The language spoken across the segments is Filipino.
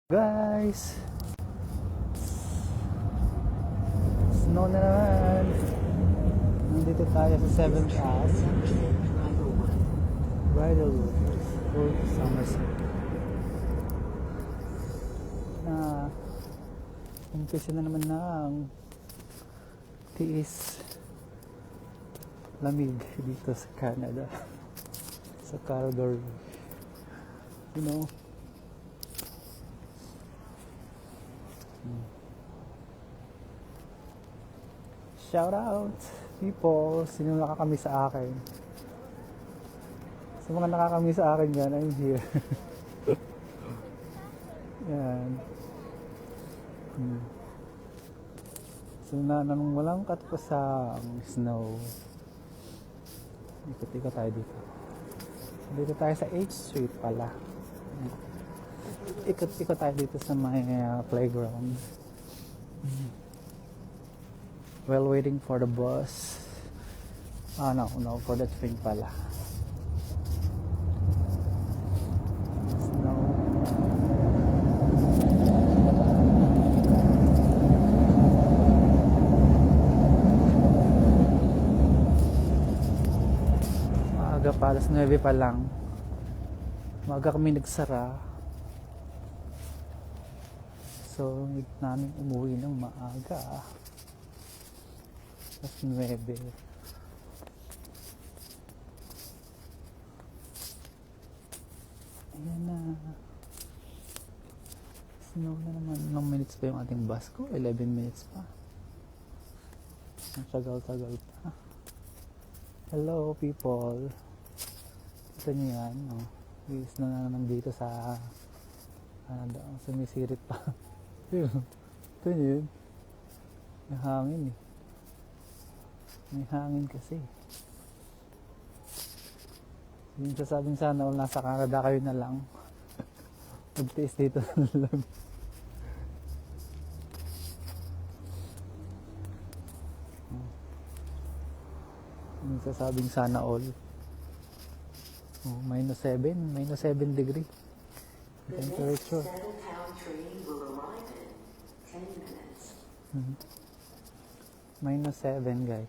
Guys, snow na naman. Nandito tayo sa 7th Ave, Bridlewood, Old Somerset. Umpisa na naman ng tiis lamig dito sa Canada, sa Calgary. You know, shout out people, sino nakakamiss sa akin. Sa mga nakakamiss sa akin yan, I'm here. Yan. So nang walang katapusang snow, ikot-ikot tayo dito. Dito tayo sa 8th Street pala. Ikot-ikot tayo dito sa may playground. While waiting for the bus. No, for the train pala. Snow. Maaga pa, alas 9 pa lang. Maaga kami nagsara. So, hindi namin umuwi ng maaga. Alas 9. Ayan na. Snow na naman. Ilang minutes pa yung ating bus ko? 11 minutes pa. Ang tagal-tagal pa. Hello people. Ito nyo yan. Snow na naman dito sa sumisirit pa. Ito nyo yun. May hangin eh. May hangin kasi. Yung sasabing sana nasa Canada kayo na lang. Magtiis dito na lang. Yung sasabing sana all. minus 7 degree temperature. Minus 7 guys.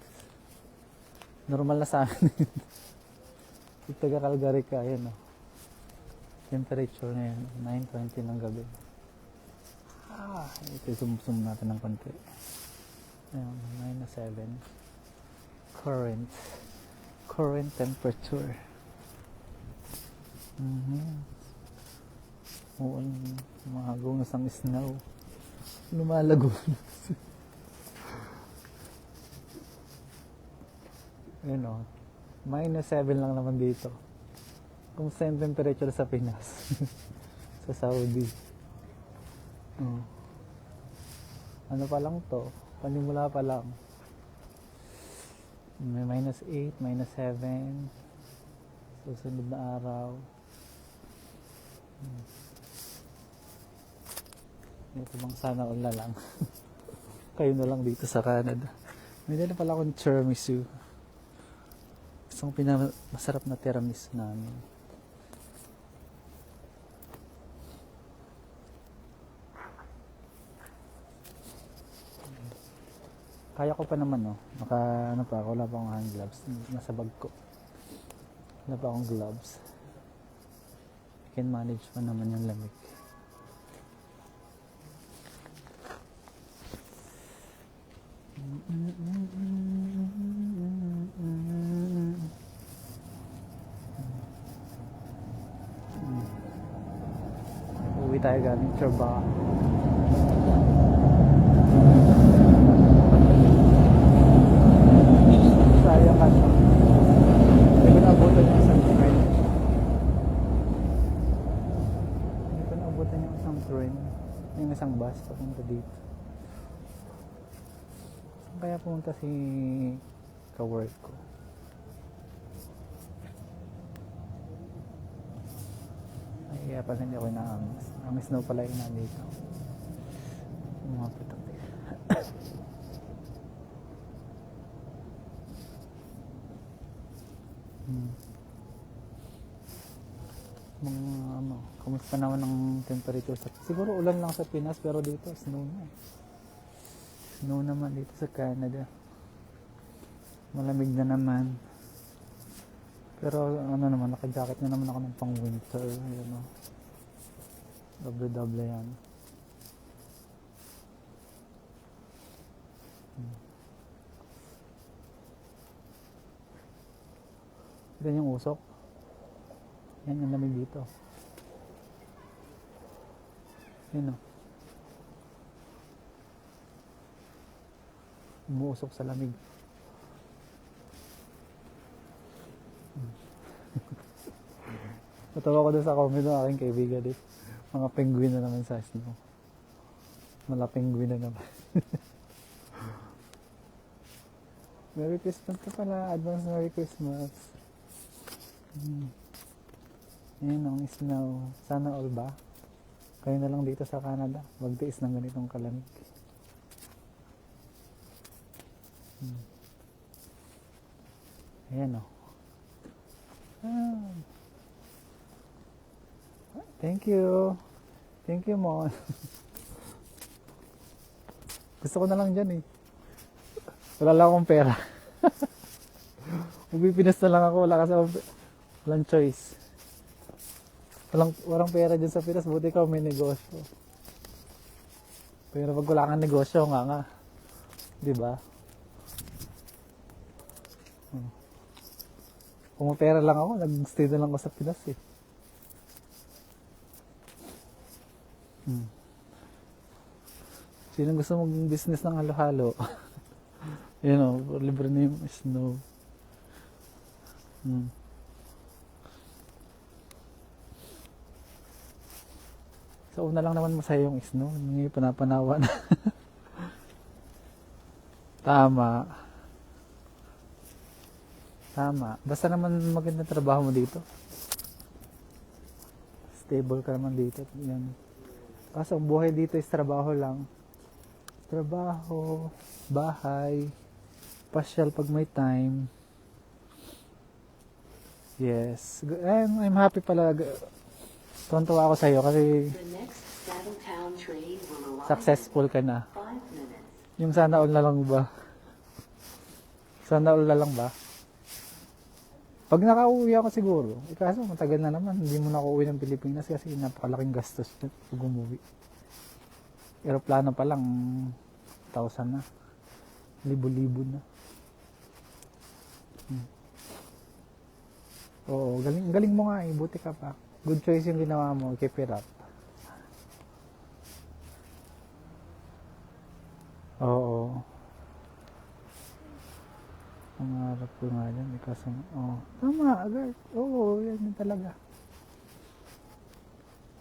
Normal na sa amin. Ito taga Calgary ka, ayan o. Temperature ngayon, 9:20 ng gabi. Ito zoom natin ng konti. Ayan, minus 7. Current temperature. Oo, mahagong isang snow. Lumalago. Ayan o. Minus 7 lang naman dito. Kung same temperature sa Pinas. Sa Saudi. Ano pa lang to? Panimula pa lang. May minus 8, minus 7. Susunod na araw. Ito bang sana all na lang. Kayo na lang dito sa Canada. May dala pala akong tiramisu. Isang masarap na tiramisu namin. Kaya ko pa naman wala pa akong hand gloves. Nasa bag ko. Wala pa akong gloves. I can manage pa naman yung lamig. Uwi tayo galing trabaho. Sayang ka na. Hindi ko naabutan yung isang train. Yung isang bus papunta dito. Saan kaya pumunta si ka-work ko? Kaya pala hindi ako na-amis. Ang snow pala yung nandito. Yung mga putak. Mga Kumusta naman ang temperature sa... Siguro ulan lang sa Pinas, pero dito snow na. Snow naman dito sa Canada. Malamig na naman. Pero ano naman, naka-jacket na naman ako ng pang winter. Ayan o. Doble-doble yan. Yan yung usok. Yan yung lamig dito. Yan o. Umuusok sa lamig. Natawa ko doon sa comment ng aking kaibigan dito. Mga penguin na naman sa snow. Mala penguin na naman. Merry Christmas ka pala. Advance Merry Christmas. Ayan ang snow. Sana all ba? Kayo na lang dito sa Canada. Magtiis ng ganitong kalamig. Ayan o. Thank you. Thank you, Mon. Gusto ko na lang dyan eh. Wala lang akong pera. Magpipinas na lang ako. Walang choice. Walang pera dyan sa Pinas. Buti ka may negosyo. Pero pag wala kang negosyo, nga. Diba? Kung may pera lang ako, nag-stay na lang ako sa Pinas eh. Sino gusto mong business ng halo-halo? You know, libre na yung snow. So, una lang naman masaya yung snow. Hindi panapanawa na. Tama. Basta naman magandang trabaho mo dito. Stable ka naman dito. Yan. Kaso ang buhay dito is trabaho lang. Trabaho, bahay, pasyal pag may time. Yes. I'm happy pala. Tuwan-tuwa ako sa'yo kasi successful ka na. Yung sana all na lang ba? Sana all na lang ba? Pag nakauwi ako siguro, kaso matagal na naman, hindi mo na ako uwi ng Pilipinas kasi napakalaking gastos pag umuwi. Aeroplano pa lang, 1,000 na. Libo-libo na. Oo, galing mo nga eh, buti ka pa. Good choice yung ginawa mo, keep it up. Oo. Pangarap ko nga yan, kasi, tama, agad. Oo, yan yun talaga.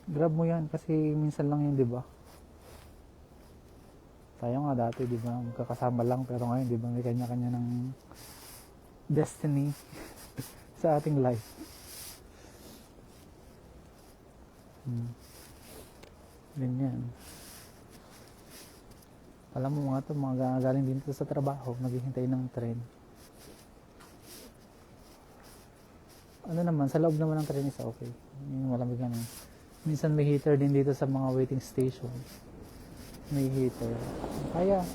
Grab mo yan, kasi minsan lang yun, di ba? Tayo nga dati, di ba, magkakasama lang, pero ngayon, di ba, may kanya-kanya ng destiny sa ating life. Ganyan. Alam mo mga to, mga galing din sa trabaho, naghihintay ng train. Ano naman, sa loob naman ng train is okay. Yung malamig na. Minsan may heater din dito sa mga waiting station. May heater. Kaya,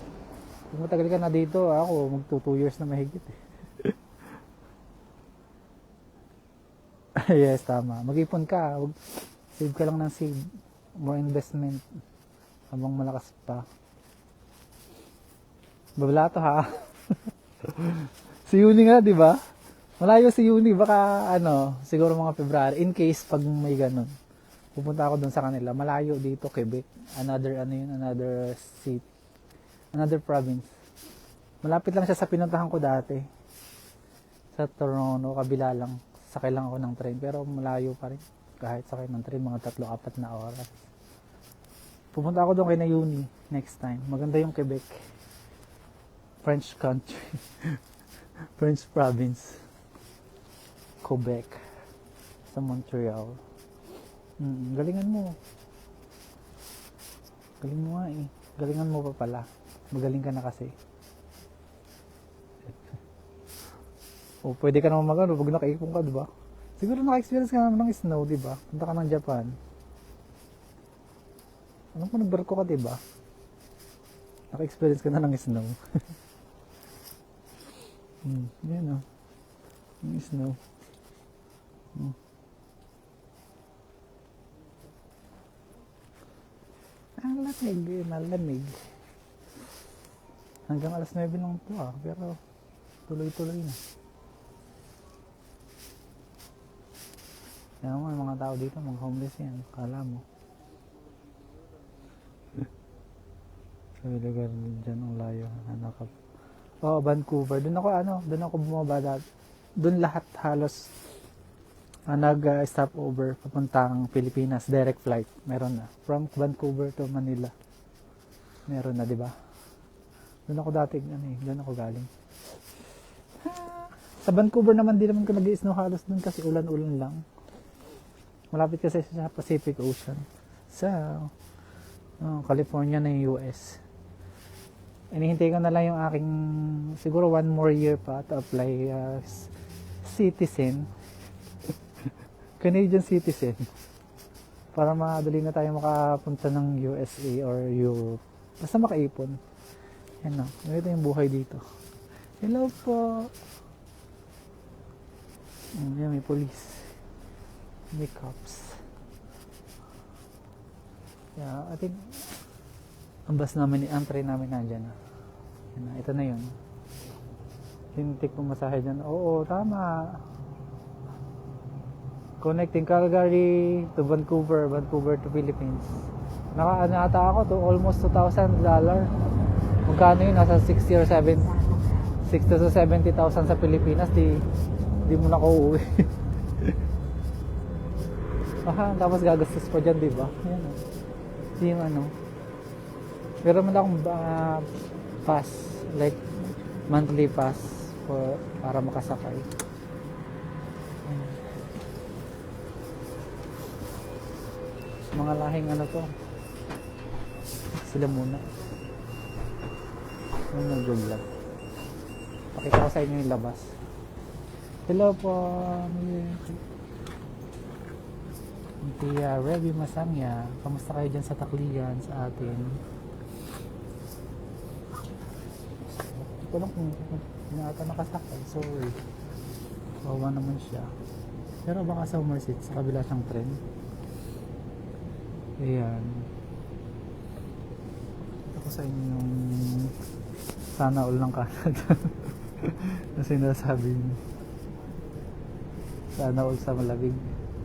kung matagal ka na dito, ako mag 2 years na mahigit eh. Yes, tama. Mag-ipon ka. Save ka lang ng save. More investment. Habang malakas pa. Babala to ha. Si Uni nga, di ba? Malayo si Uni. Baka, siguro mga February. In case, pag may ganun. Pupunta ako dun sa kanila. Malayo dito, Quebec. Another city. Another province. Malapit lang siya sa pinuntahan ko dati. Sa Toronto, kabila lang. Sakay lang ako ng train. Pero malayo pa rin. Kahit sakay ng train, mga 3-4 na oras. Pupunta ako doon kay na Uni next time. Maganda yung Quebec. French country. French province. Quebec. Sa Montreal. Galingan mo. Galing mo nga eh. Galingan mo pa pala. Magaling ka na kasi. O pwede ka naman pag nakaipon ka, diba? Siguro naka-experience ka naman ng snow, diba? Punta ka ng Japan. Alam ko nagbarko ka, diba? Naka-experience ka na ng snow. Yan o. Yung snow. Ang lamig, malamig. Hanggang alas 9 lang po pero tuloy-tuloy na. Yan mo, mga tao dito, mga homeless yan. Kala mo. Sabi lugar dyan ang layo. Vancouver. Doon ako bumaba dati. Doon lahat halos nag-stop over papuntang Pilipinas. Direct flight. Meron na. From Vancouver to Manila. Meron na, di ba? Doon ako dati, doon ako galing. Sa Vancouver naman, di naman ko nag-i-snow halos doon kasi ulan-ulan lang. Malapit kasi sa Pacific Ocean. Sa California na yung US. Inihintay ko na lang yung aking, siguro 1 more year pa to apply citizen. Canadian citizen. Para madali na tayo makapunta ng USA or Europe. Basta makaipon. Yan o. Ito yung buhay dito. Hello po. Yan, may police. May cops. Yeah, I think ang bus namin, ang train namin nandyan na. Yan na, ito na yun. Tintik po masahe dyan. Oo, tama. Connecting Calgary to Vancouver, Vancouver to Philippines. Naka-ano ata ako to almost $2,000. Magkano yun? Nasa 60 or 70 to 70,000 sa Pilipinas. Di mo na ko uuwi. Tapos gagastos pa dyan, diba? Yan o. Yung ano. Pero man akong pass, like monthly pass para makasakay. Mga lahing ano to. Sila muna. Yung nag-vlog. Pakita ko sa inyo yung labas. Hello po. Tia Revy Masangya. Kamusta kayo dyan sa Takligan sa atin? Hindi ko lang kung ata nakasakay. Sorry. Kawawa naman siya. Pero baka sa Somerset, sa kabila siyang tren. Ayan. Ako sa inyo yung sana all ng Canada. Na sinasabi niyo. Sana all sa malamig.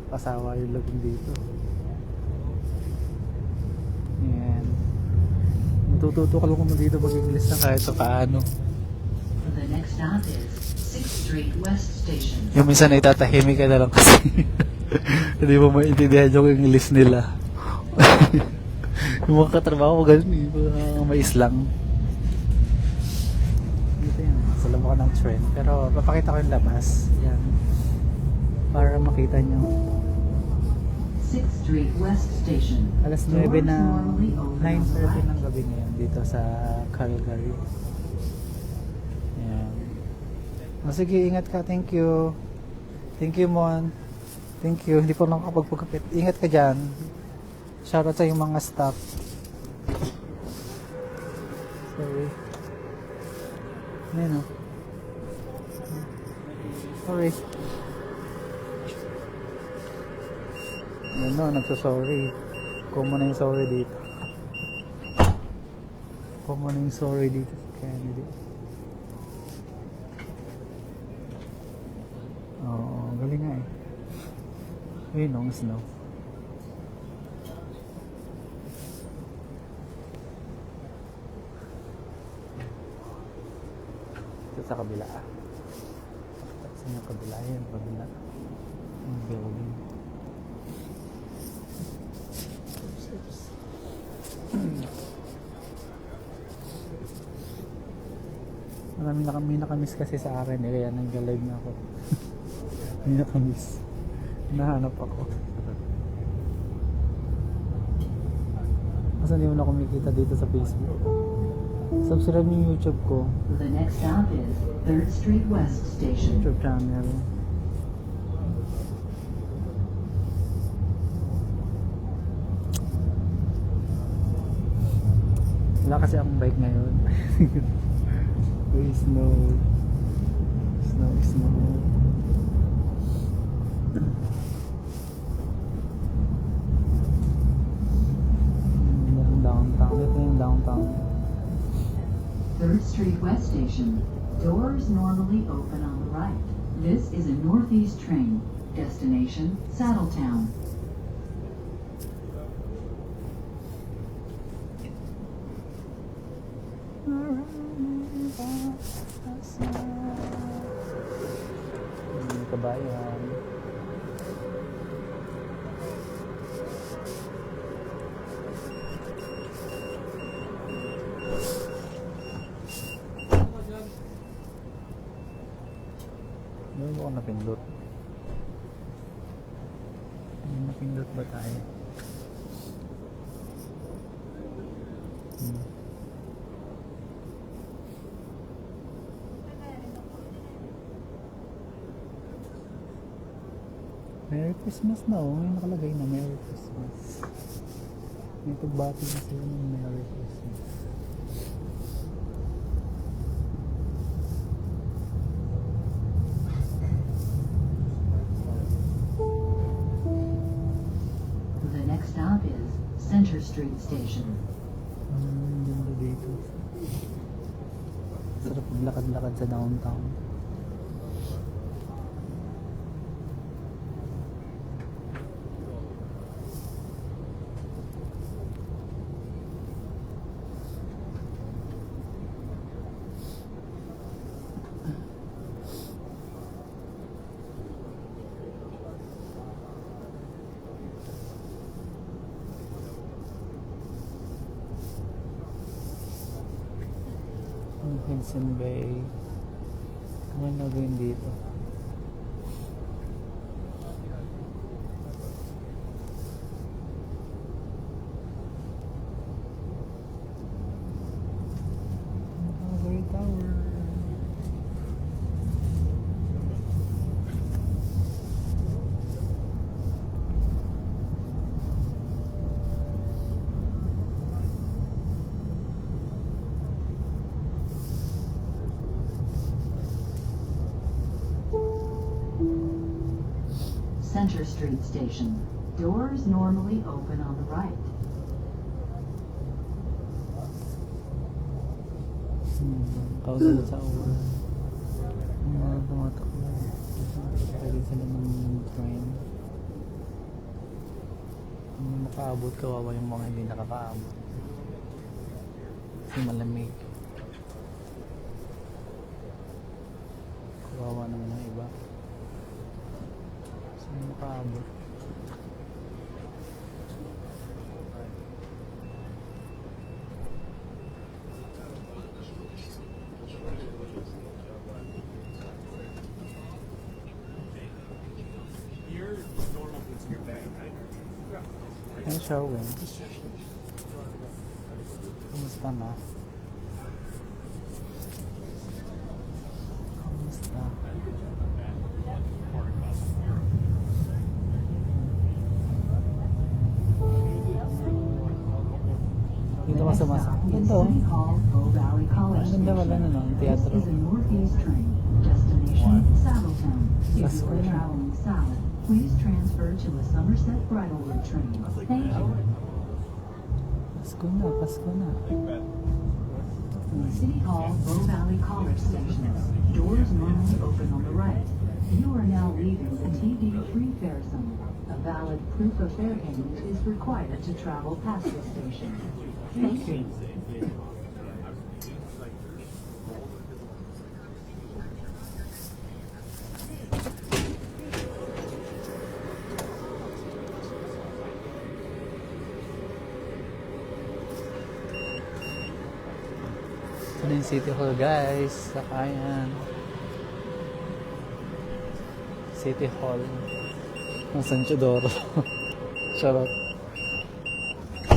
Pasawa yung labing dito. Ayan. Matututo ka lang kung dito mag-English na kahit sa paano. The next stop is 6th Street West Station. Yung minsan ay tatahimik ka na lang kasi hindi mo maintindihan yung English nila. Yung mga katrabaho ko ganun mga mais lang. Dito yan. Sa labas ka ng train. Pero papakita ko yung labas. Yan. Para makita nyo. 6th Street West Station. Alas 9 na 9:30 ng gabi ngayon dito sa Calgary. Ayan. Sige, ingat ka. Thank you. Thank you, Mon. Thank you. Hindi po lang kapagpagkapit. Ingat ka dyan. Shoutout sa yung mga staff. Sorry. Ayan o. Sorry. Ayan o, nagsasorry. Common na yung sorry dito. Common na yung sorry dito sa Kennedy. Oo, galing nga eh. Ayun o, ang snow. Ito sa kabila. Sa yung kabila, yun, kabila. Yung building. Marami nakamiss kasi sa akin eh, kaya nag-live na ako. May nakamiss. Nahanap ako. Kasi hindi mo na kumikita dito sa Facebook. Subscribe yung YouTube ko. The next stop is 3rd Street West Station. YouTube channel. Wala kasi akong bike ngayon. Uy, snow. Snow, snow. Yung downtown. Ito yung downtown. 3rd Street West Station. Doors normally open on the right. This is a Northeast train. Destination, Saddletown. Kabayan. Doon mo ako napindot. Napindot ba tayo? Merry Christmas na oh. May nakalagay na Merry Christmas. May pagbati na sila ng Merry Christmas. The next stop is Center Street Station. Ganda dito. Sarap maglakad-lakad sa downtown. Hudson Bay. Ano na gawin dito? Tower Tower. Center Street Station. Doors normally open on the right. Tower Tower. Mga tumatakbo. Pwede sila ng train. Makaabot, kawawa yung mga hindi nakakaabot. Kasi malamig. Kawawa naman ng iba. Saan makaabot? Ano siya, Wen? Kumusta na? Kumusta? Dito ka sa masa. Ang ganda oh. City Hall, Bow Valley College Ang ganda wala Station. na no, ang This teatro. is a Northeast train. Destination, Saddletown. If That's you are cool. traveling south, please transfer to a Somerset Bridlewood train. Thank you. Pasko na, Pasko na. City Hall, Bow Valley College Station. Doors normally open on the right. You are now leaving the TD3 fare zone. A valid proof of fare payment is required to travel past the station. Thank you. Ito na yung City Hall guys. Sakayan. City Hall. Ng San Teodoro. Charot.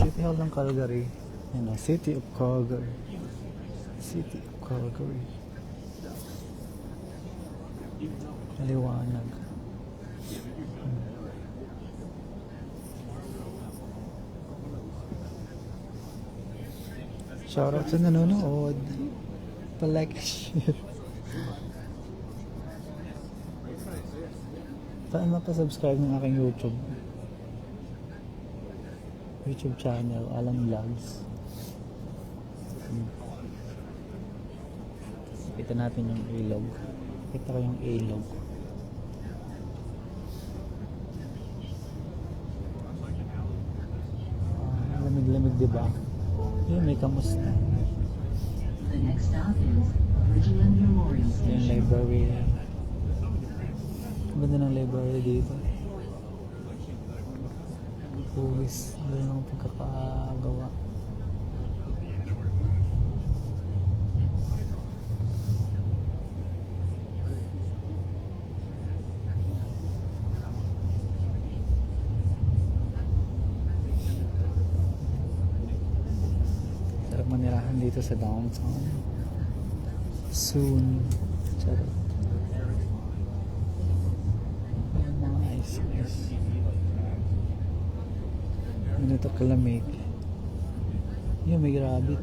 City Hall ng Calgary. Yan o, City of Calgary. City of Calgary. Liwanag. Shoutout sa nanonood. Pa-like and share. Saan mapasubscribe ng aking YouTube channel, Alan Vlogs. Kita natin yung ilog. Kita ko yung ilog. Lamig-lamig, diba? Yun, may kamusta. The next stop is Bridgeland Memorial Yung Station. library. Ang ganda ng library dito. Pugis. Doon ang pagkakagawa. Sarap manirahan dito sa downtown. Soon. Charot. Ayan, mga ice. Ganito kalamig. Yun, may rabbit.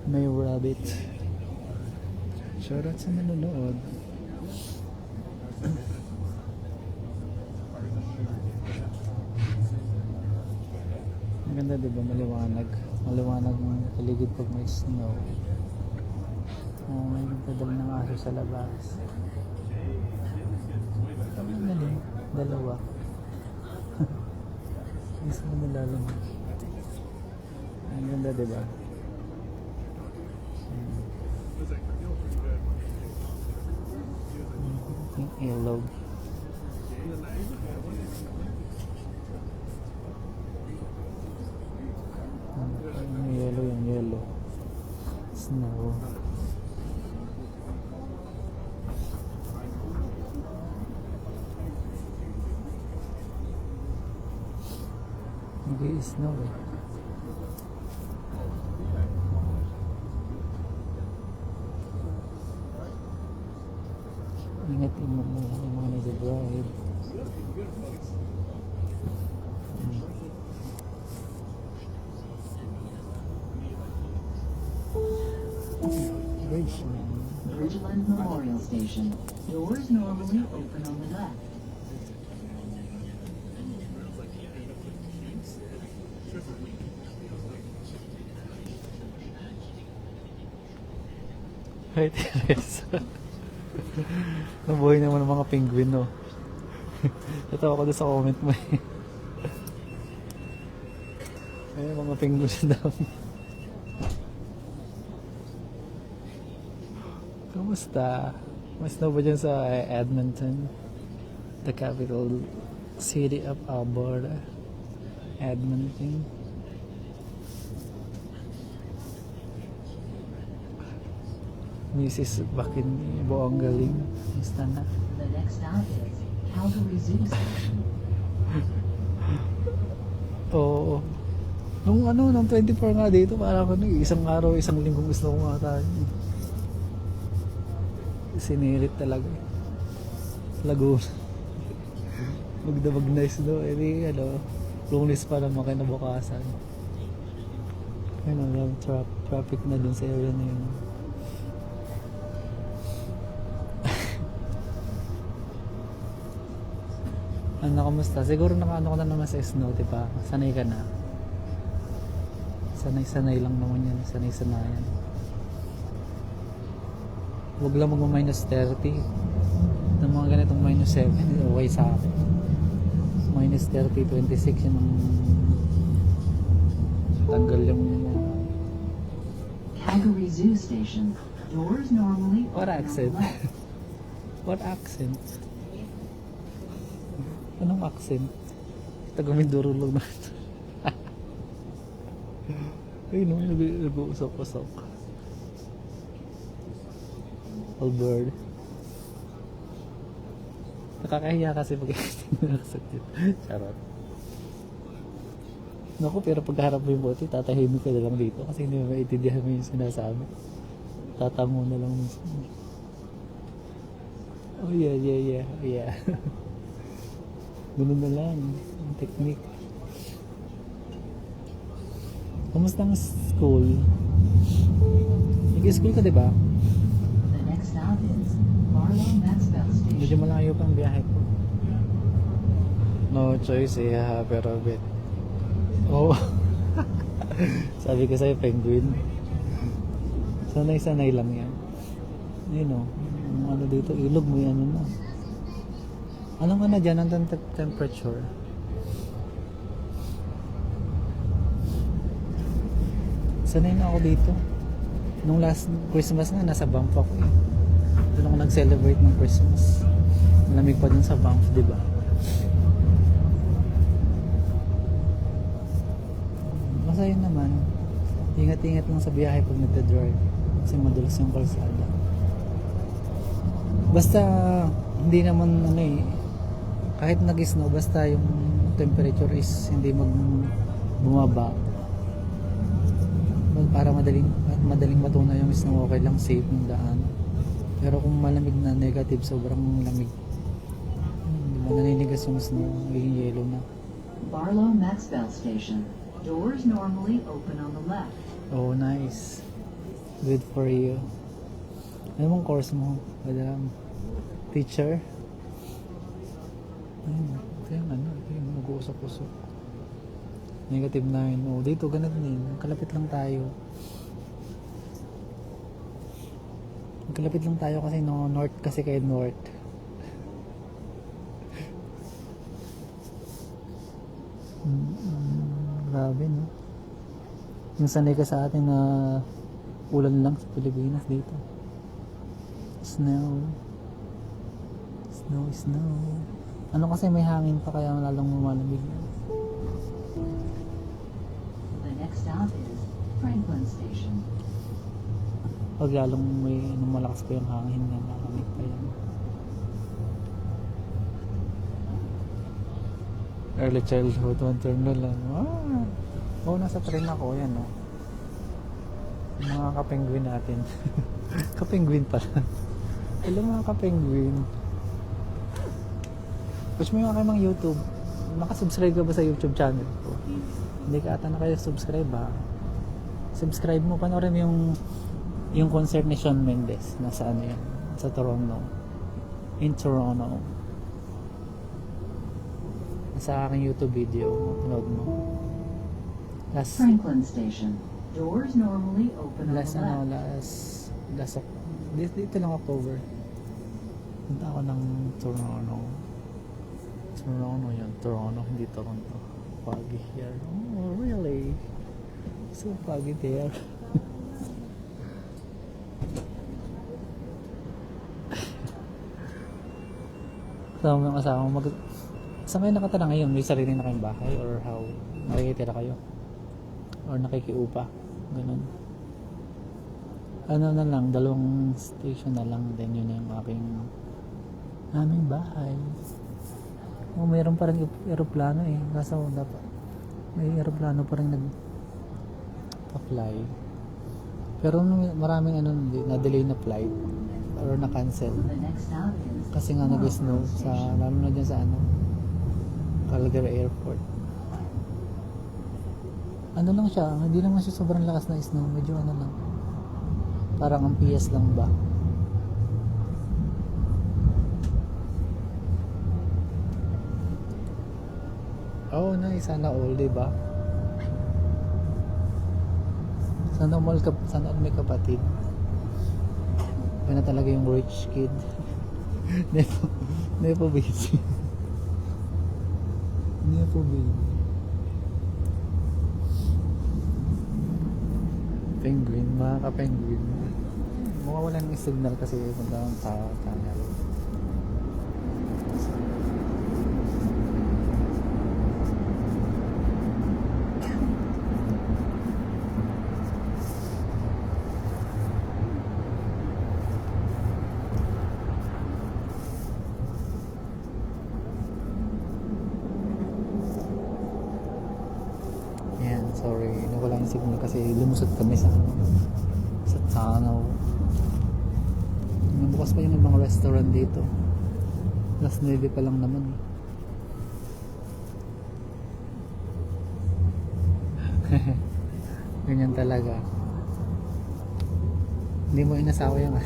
May rabbit. Shoutout sa nanonood. Maganda, diba? Maliwanag. Maliwanag ng paligid pag may snow. May nagpadala ng aso sa labas. Ang galing. Dalawa. Isa mo nalalamig. Ang ganda, diba? Yung ilog. Yung yellow. Snow. Nag-i-snow eh. Ingat mo yung mga nag-drive. Bridgeland Memorial Station. Doors normally open on the left. Hi, Teresa. Nabuhay naman ng mga penguin, no? Natawa ko doon sa comment mo eh. Ay, mga penguin daw. Kamusta? Mas na ba dyan sa Edmonton? The capital city of Alberta. Edmonton. Mrs. Bakin, buong galing. Kamusta na? The next stop is Calgary Zoo Station. Oo. Nung 24 nga dito, parang isang araw, isang linggong gusto ko nga tayo. Sinirit talaga. Laguna. Magdamag nice do. Lunes pa naman kinabukasan. Ayun, traffic na dun sa area na yun. Ano, kamusta? Siguro nakaano ka na naman sa snow, diba? Sanay ka na. Sanay-sanay lang naman yan. Sanay-sanayan. Huwag lang mag-minus 30. Ng mga ganitong minus 7, okay sa akin. Minus 30, 26, yun ang tanggal yung Calgary Zoo Station. Doors normally what open on the accent? left. What accent? Anong accent? Taga-Mindoro lang na ito. Ay no, nag-uusap-usap. Albert. Nakakahiya kasi pag charot. Naku, pero pagharap mo yung bote, tatahimik ka na lang dito kasi hindi mo maintindihan mo yung sinasabi. Tatango na lang mo. Oh yeah. Ganun na lang ang technique. Kumusta ang school? Nag-school ka, di ba? The next stop is Barlow Maxwell Station. Medyo malayo pa ang biyahe ko. No choice eh, pero bit. Oh. Sabi ko sa'yo, penguin. Sanay-sanay lang yan. Yun o. Ang ano dito, ilog mo yan na. Anong ano dyan ang temperature? Sanay na ako dito. Nung last Christmas nga, nasa Banff ako eh. Doon ako nag-celebrate ng Christmas. Malamig pa dun sa Banff, di ba? Masaya naman. Ingat-ingat lang sa biyahe pag nagda-drive. Kasi madulas yung kalsada. Basta, hindi naman ano eh, kahit nag-snow, basta yung temperature is hindi bumaba. Para madaling matuna yung snow, okay lang, safe yung daan. Pero kung malamig na negative, sobrang lamig. Di ba naninigas yung snow, naging yellow na. Barlow Maxwell Station. Doors normally open on the left. Oh, nice. Good for you. Ano mong course mo? Madam teacher? Ayun, kaya ano, mag-uusap-usap. Negative 9. Oh, dito ganun din. Kalapit lang tayo. Kalapit lang tayo kasi no, north kasi kayo north. Grabe no. Yung sanay ka sa atin na ulan lang sa Pilipinas dito. Snow. Snow, snow. Ano kasi may hangin pa kaya lalong lumalamig. The next stop is Franklin Station. Pag lalong may malakas pa yung hangin na malamig pa yan. Early childhood maternal lang. Oh, nasa train ako. Yan oh. Mga kapengguin natin. Kapengguin pala. Hello mga kapengguin. Watch mo yung aking mga YouTube. Nakasubscribe ka ba sa YouTube channel ko? Hindi ka ata na kayo subscribe ha. Subscribe mo. Panoorin mo yung concert ni Shawn Mendes. Nasa ano yan? Sa Toronto. In Toronto. Sa aking YouTube video. Panood mo. Last Franklin Station. Doors normally open on last the ano, left. dito lang October. Punta ako ng Toronto. Toronto yan. Toronto, hindi Toronto. Foggy here. Oh, really? So foggy there. Kasama mo yung kasama mo. Saan kayo nakatira ngayon? May sarili na kayong bahay? Or how? Nakikitira kayo? Or nakikiupa? Ganun. Ano na lang, 2 station na lang. Then yun na yung aming bahay. Oh, mayroon pa rin aeroplano eh. Kaso dapat may aeroplano pa rin nag-fly. Pero maraming na-delay na flight or na-cancel. The next stop is Kasi nga nag-snow sa, lalo na dyan sa Calgary Airport. Ano lang siya, hindi naman siya sobrang lakas na snow. Medyo ano lang. Parang ang PS lang ba? Oh, nice. Sana all, diba? Sana all may kapatid. Yan na talaga yung rich kid. Nepo baby. Nepo baby. Penguin, mga ka-penguin. Mawawala ng signal kasi punta akong sa tunnel. Sorry, nawala yung signal kasi lumusot kami sa tunnel. Bukas pa yung ibang restaurant dito. Last 9 pa lang naman. Ganyan talaga. Hindi mo inasawa yung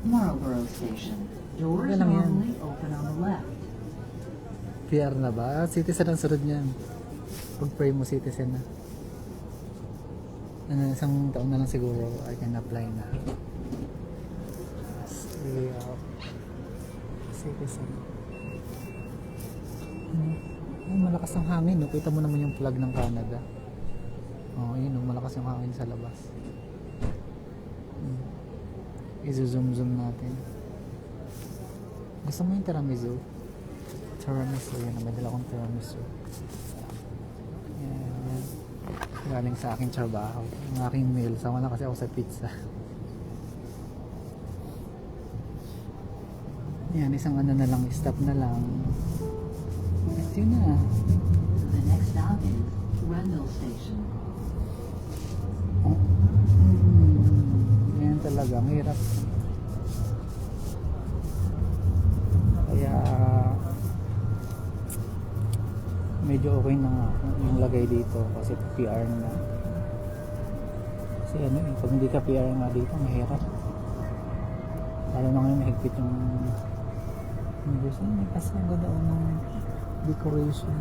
Marlborough Station. Doors Okay lang yan. normally open on the left. PR na ba? Citizen ang sunod niyan. Pag pray mo citizen na. Ano, isang taon na lang siguro I can apply na. Stay up. Citizen. Ay, malakas ang hangin, no? Kita mo naman yung flag ng Canada. Oh, yun, no? Malakas yung hangin sa labas. I-zoom natin. Gusto mo yung tiramisu? Tiramisu, yan. May dala akong tiramisu. Yan. Galing sa aking trabaho. Ang aking meal. Sama na kasi ako sa pizza. Yan, isang ano na lang. Stop na lang. At yun na. The next stop is Rendell Station. Oh. Yan talaga. Ang hirap. Kaya medyo okay na nga yung lagay dito kasi PR na. Kasi ano eh, pag hindi ka PR nga dito, mahirap. Lalo na ngayon mahigpit yung gusto niya kasi ang ganda ng decoration.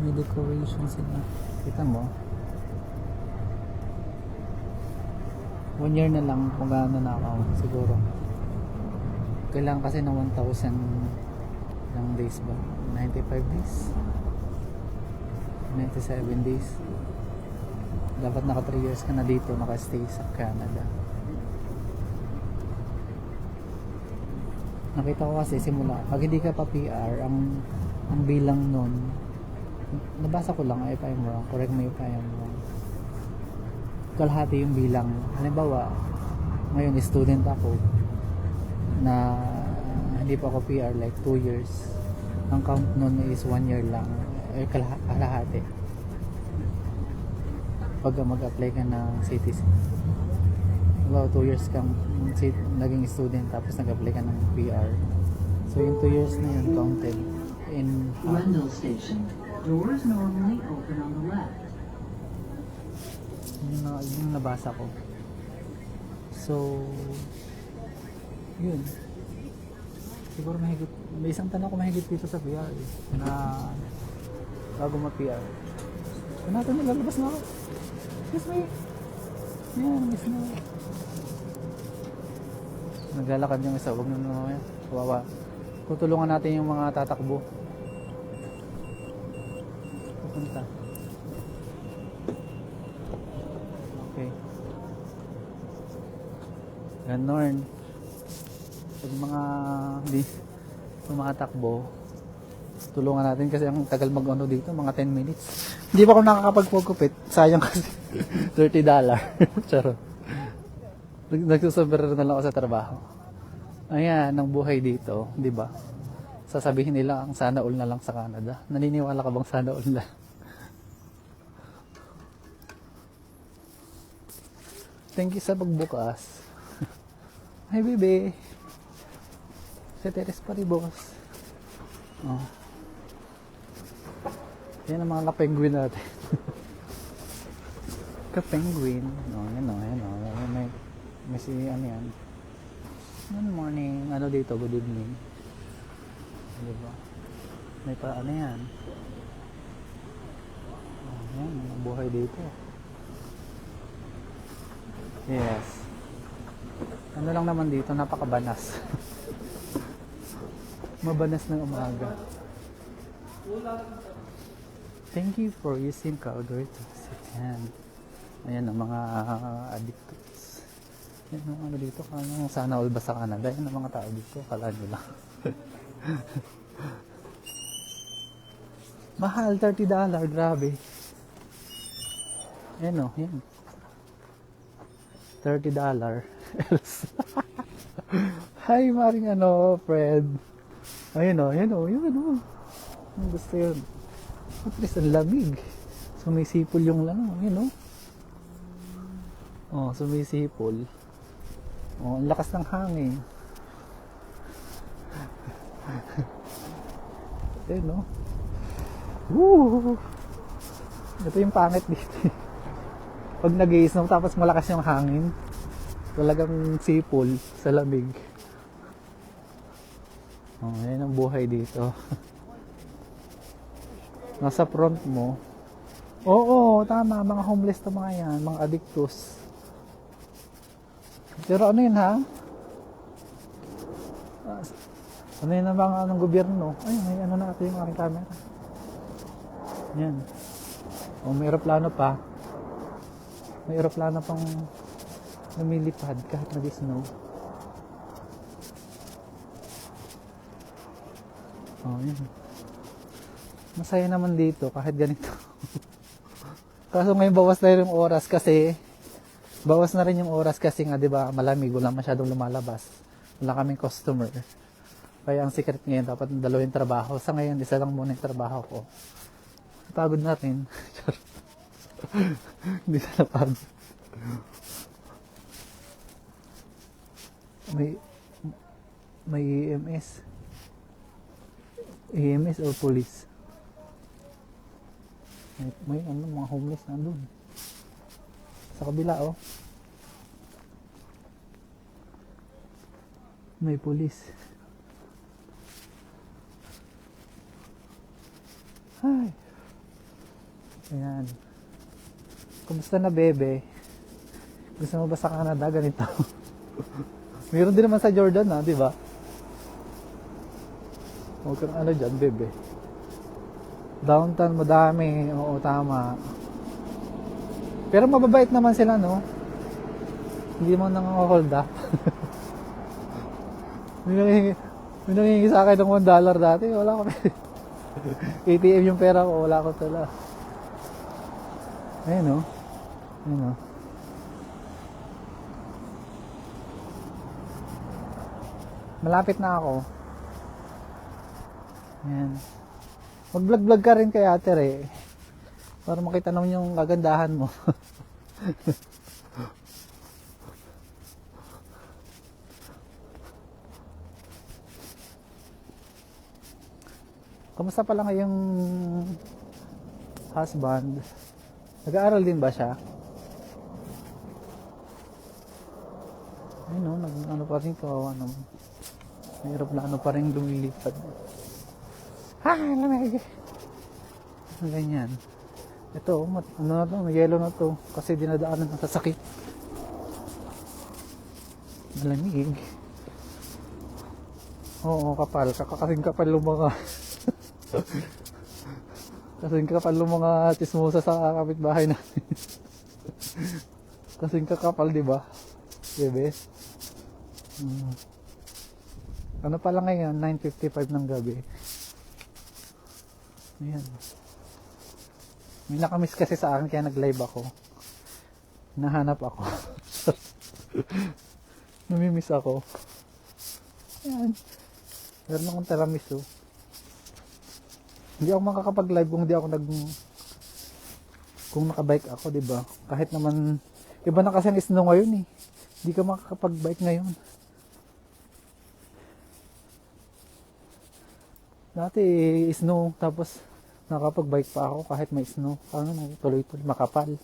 May decoration sila. Kita mo? 1 year na lang kung gaano na ako siguro. Kailangan kasi ng 1,000 ng days ba? 95 days? 97 days. Dapat naka 3 years ka na dito, naka-stay sa Canada. Nakita ko kasi simula, pag hindi ka pa PR, ang bilang nun, nabasa ko lang, if I'm wrong, correct me if I'm wrong. Kalahati yung bilang. Halimbawa, ngayon student ako, na hindi pa ako PR like 2 years. Ang count nun is 1 year lang, kalahati. Pag mag-apply ka ng citizen, about 2 years kang naging student tapos nag-apply ka ng PR, so yung 2 years na yun counted in Rendell Station. Doors normally open on the left. yung nabasa ko. So yun, siguro mahigit, may isang tanong ko mahigit dito sa PR na bago ma-PR. Kung natin nalalabas na ako, excuse me, yan, miss na. Naglalakad yung isa, huwag na naman, kawawa. Tutulungan natin yung mga tatakbo. Pupunta. Okay. Ganon. Pag mga hindi tumatakbo, tulungan natin kasi ang tagal mag-ano dito, mga 10 minutes. Hindi pa ako nakakapagpagkupit. Sayang kasi. $30. Charot. Nagsusumber na lang ako sa trabaho. Ayan, ang buhay dito, di ba? Sasabihin nila ang sana all na lang sa Canada. Naniniwala ka bang sana all lang? Thank you sa pagbukas. Hi, baby. Si Teres pa rin bukas. Oh. Yan ang mga ka-penguin natin. Ka-penguin. Oh, yan o, yan o. May si ano yan. Good morning. Ano dito? Good evening. Diba? May pa ano yan. Oh, yan. Ang buhay dito. Yes. Ano lang naman dito, napakabanas. Mabanas ng umaga. Thank you for using Calgary to visit. Ayan ang mga addicts. Yan ang ano dito, kung sana all ba sa Canada, yan ang mga tao dito, kala nyo lang. Mahal, $30, grabe. Yan o, yan. $30 else. Hi, maring ano, Fred. Ayun o, yun o, yun o. Ang gusto yun. At least ang lamig. Sumisipol yung ano, yun o. Oh, sumisipol. Oh, ang lakas ng hangin. Ayun o. Woo! Ito yung pangit dito. Pag nag-i-snow tapos malakas yung hangin, talagang sipol sa lamig. Oh, yan ang buhay dito. Nasa front mo. Oo, tama. Mga homeless to mga yan. Mga addictus. Pero ano yun ha? Ano yun ang mga anong gobyerno? Ay, may ano na ito yung aking camera. Yan. O, may aeroplano pa. May aeroplano pang lumilipad kahit nag-snow. Oh, yan. Masaya naman dito kahit ganito. Kaso ngayon bawas na rin yung oras kasi nga 'di ba malamig, wala masyadong lumalabas. Wala kaming customer. Kaya ang secret ngayon dapat dalawang trabaho. Sa ngayon isa lang muna yung trabaho ko. Pagod na rin. Hindi sa napagod. May EMS or police. May ano, mga homeless nandun. Sa kabila, oh. May police. Ay. Ayan. Kumusta na, bebe? Gusto mo ba sa Canada? Ganito. Mayroon din naman sa Jordan, di ba? Huwag kang ano dyan, bebe. Downtown madami. Oo, tama. Pero mababait naman sila, no? Hindi mo nang hold up. May nangihingi sa akin ng $1 dati. Wala ko. ATM yung pera ko. Wala ko tala. Ayun, no? Ayun, no? Malapit na ako. Ayan. Mag-vlog-vlog ka rin kay Ate Re. Para makita naman yung kagandahan mo. Kamusta pala ngayong husband? Nag-aaral din ba siya? Ayun, no? Ano pa rin to? Ano? May aeroplano pa rin lumilipad. Lamig. Ganyan. Ito, ano na to, may yellow na to. Kasi dinadaanan ng sasakit. Malamig. Oo, kapal. Kasing kapal yung mga kasing kapal yung mga chismosa sa kapitbahay natin. Kasing kakapal, di ba? Bebe. Ano pala ngayon? 9:55 ng gabi. Ayan. May nakamiss kasi sa akin kaya nag-live ako. Nahanap ako. Namimiss ako. Ayan. Meron akong tiramisu. Hindi ako makakapag-live kung kung nakabike ako, diba? Kahit naman iba na kasi ang snow ngayon eh. Hindi ka makakapag-bike ngayon. Dati snow, tapos nakapag-bike pa ako kahit may snow. Ano, tuloy-tuloy, makapal.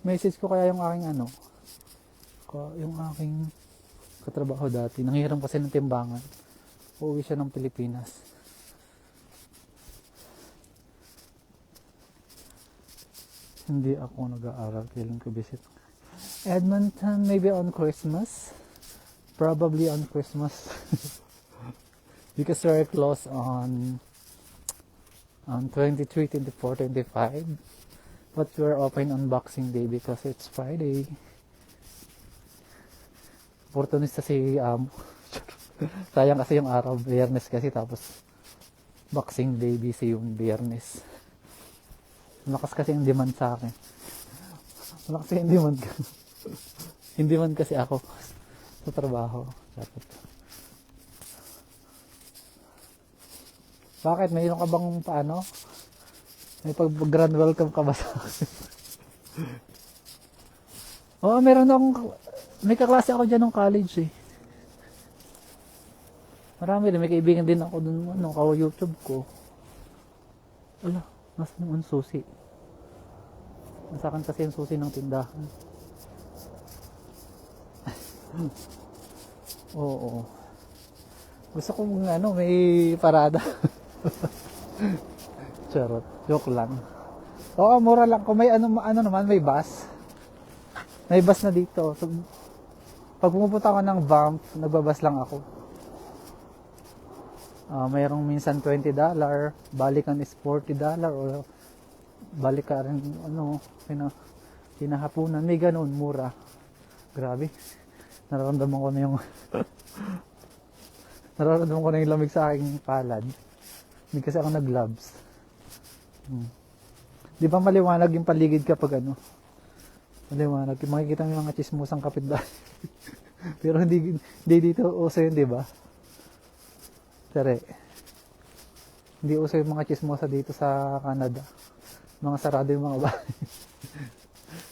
Message ko kaya yung aking yung aking katrabaho dati. Nanghiram kasi ng timbangan. Uuwi siya ng Pilipinas. Hindi ako nag-aaral. Kailan ko visit? Edmonton, maybe on Christmas. Probably on Christmas. Because we're closed on 23, 24, 25. But we're open on Boxing Day because it's Friday. Opportunista si sayang kasi yung araw, Biyernes kasi, tapos Boxing Day, busy yung Biyernes. Malakas kasi yung demand sa akin. Malakas kasi yung demand ka. Hindi man kasi ako sa trabaho. Bakit? Mayroon ka bang paano? May pag-grand welcome ka ba sa akin? Oo, meron akong may kaklase ako dyan ng college eh. Marami rin, may kaibigan din ako dun, ano, YouTube ko. Ala, nasa naman susi. Nasa akin kasi yung susi ng tindahan. Oo. Gusto kong ano, may parada. Charot, joke lang. Oo, mura lang. Kung may ano naman, may bus. May bus na dito. So, pag pumupunta ako ng Banff, nagbabas lang ako. Mayroong minsan $20, balikan is $40, o balik ka rin, ano, kinahapunan. May ganun, mura. Grabe. Nararamdaman ko na yung nararamdaman ko na yung lamig sa aking palad. Hindi kasi ako nag-gloves. Di ba maliwanag yung paligid kapag ano? Maliwanag. Makikita mo yung mga chismosang kapitbahay. Pero hindi dito uso yun, di ba? Tere. Hindi uso yung mga chismosa dito sa Canada. Mga sarado yung mga bahay.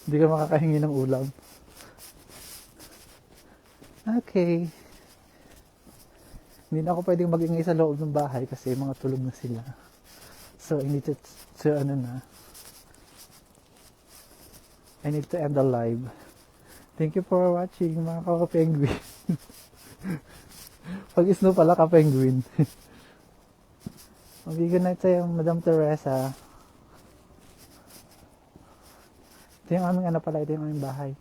Hindi ka makakahingi ng ulam. Okay. Hindi na ako pwedeng mag-ingay sa loob ng bahay kasi mga tulog na sila. So, I need to end the live. Thank you for watching, mga ka-penguin. Pag snow pala ka-penguin. Good night sa'yo, Madam Teresa. Ito yung aming ano pala, ito yung aming bahay.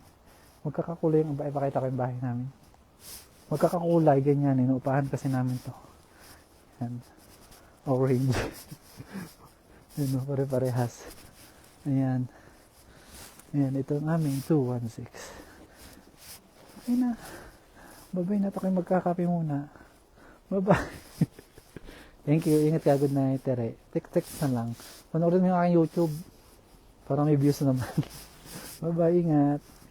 Magkakakulay yung bahay, pakita ko yung bahay namin. Magkakakulay, ganyan, inuupahan kasi namin to. Yan. Orange. Yun, pare-parehas. Ayan. Ayan, ito ang aming 216. Okay na. Bye-bye na to kayo, magkakape muna. Bye-bye. Thank you. Ingat ka. Good night, Tere. Text na lang. Panoorin mo yung aking YouTube. Para may views naman. Bye-bye. Ingat.